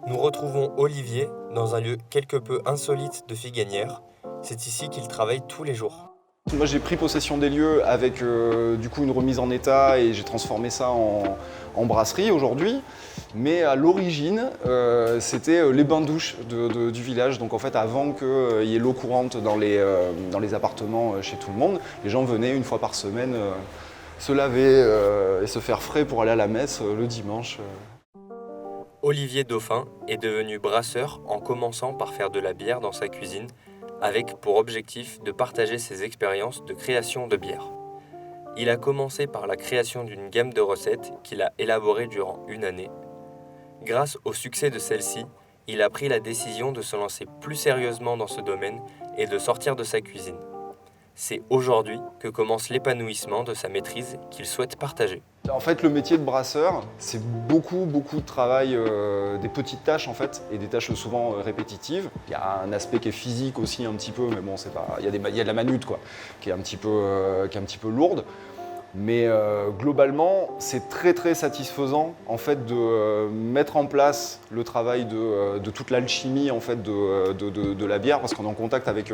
Nous retrouvons Olivier dans un lieu quelque peu insolite de Figuières. C'est ici qu'il travaille tous les jours. Moi j'ai pris possession des lieux avec du coup une remise en état et j'ai transformé ça en brasserie aujourd'hui. Mais à l'origine c'était les bains-douches du village. Donc en fait avant qu'il y ait l'eau courante dans les appartements chez tout le monde, les gens venaient une fois par semaine se laver et se faire frais pour aller à la messe le dimanche. Olivier Dauphin est devenu brasseur en commençant par faire de la bière dans sa cuisine, avec pour objectif de partager ses expériences de création de bière. Il a commencé par la création d'une gamme de recettes qu'il a élaborée durant une année. Grâce au succès de celle-ci, il a pris la décision de se lancer plus sérieusement dans ce domaine et de sortir de sa cuisine. C'est aujourd'hui que commence l'épanouissement de sa maîtrise qu'il souhaite partager. En fait, le métier de brasseur, c'est beaucoup de travail, des petites tâches en fait, et des tâches souvent répétitives. Il y a un aspect qui est physique aussi un petit peu, mais bon, c'est pas, il y a de la manute quoi, qui est un petit peu lourde. Mais globalement, c'est très satisfaisant en fait de mettre en place le travail de toute l'alchimie en fait de la bière, parce qu'on est en contact avec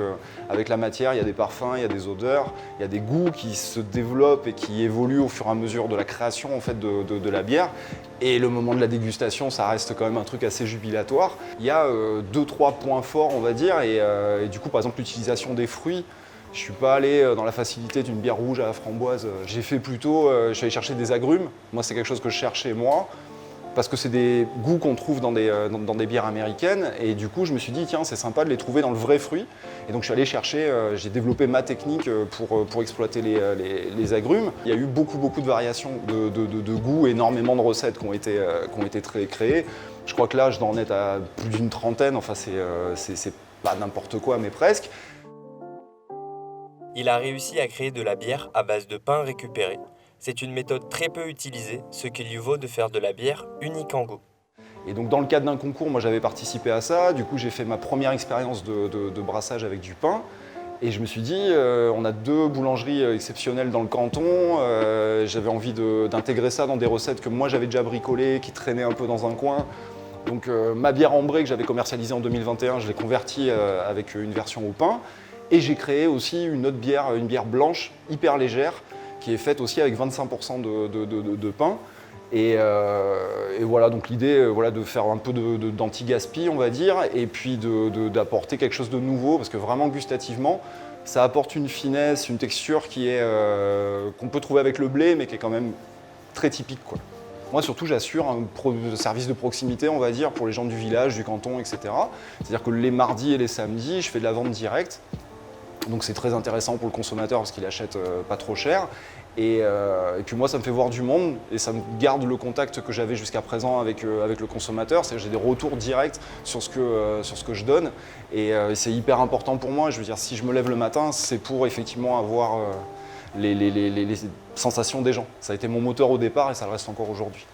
la matière. Il y a des parfums, il y a des odeurs, il y a des goûts qui se développent et qui évoluent au fur et à mesure de la création en fait de la bière. Et le moment de la dégustation, ça reste quand même un truc assez jubilatoire. Il y a 2-3 points forts, on va dire, et du coup, par exemple, l'utilisation des fruits. Je suis pas allé dans la facilité d'une bière rouge à la framboise. J'ai fait plutôt, je suis allé chercher des agrumes. Moi, c'est quelque chose que je cherchais moi, parce que c'est des goûts qu'on trouve dans des bières américaines. Et du coup, je me suis dit, tiens, c'est sympa de les trouver dans le vrai fruit. Et donc, je suis allé chercher, j'ai développé ma technique pour exploiter les agrumes. Il y a eu beaucoup de variations de goûts, énormément de recettes qui ont été créées. Je crois que là, je dois en être à plus d'une trentaine. Enfin, c'est pas n'importe quoi, mais presque. Il a réussi à créer de la bière à base de pain récupéré. C'est une méthode très peu utilisée, ce qui lui vaut de faire de la bière unique en goût. Et donc dans le cadre d'un concours, moi j'avais participé à ça. Du coup j'ai fait ma première expérience de brassage avec du pain. Et je me suis dit, on a 2 boulangeries exceptionnelles dans le canton. J'avais envie d'intégrer ça dans des recettes que moi j'avais déjà bricolées, qui traînaient un peu dans un coin. Donc ma bière ambrée que j'avais commercialisée en 2021, je l'ai convertie avec une version au pain. Et j'ai créé aussi une autre bière, une bière blanche hyper légère, qui est faite aussi avec 25% de pain. Et voilà, donc l'idée voilà, de faire un peu d'anti-gaspi, on va dire, et puis d'apporter quelque chose de nouveau, parce que vraiment gustativement, ça apporte une finesse, une texture qu'on peut trouver avec le blé, mais qui est quand même très typique, quoi. Moi surtout j'assure un service de proximité, on va dire, pour les gens du village, du canton, etc. C'est-à-dire que les mardis et les samedis, je fais de la vente directe. Donc c'est très intéressant pour le consommateur parce qu'il achète pas trop cher. Et puis moi ça me fait voir du monde et ça me garde le contact que j'avais jusqu'à présent avec le consommateur. C'est-à-dire que j'ai des retours directs sur ce que je donne. Et c'est hyper important pour moi. Je veux dire, si je me lève le matin, c'est pour effectivement avoir les sensations des gens. Ça a été mon moteur au départ et ça le reste encore aujourd'hui.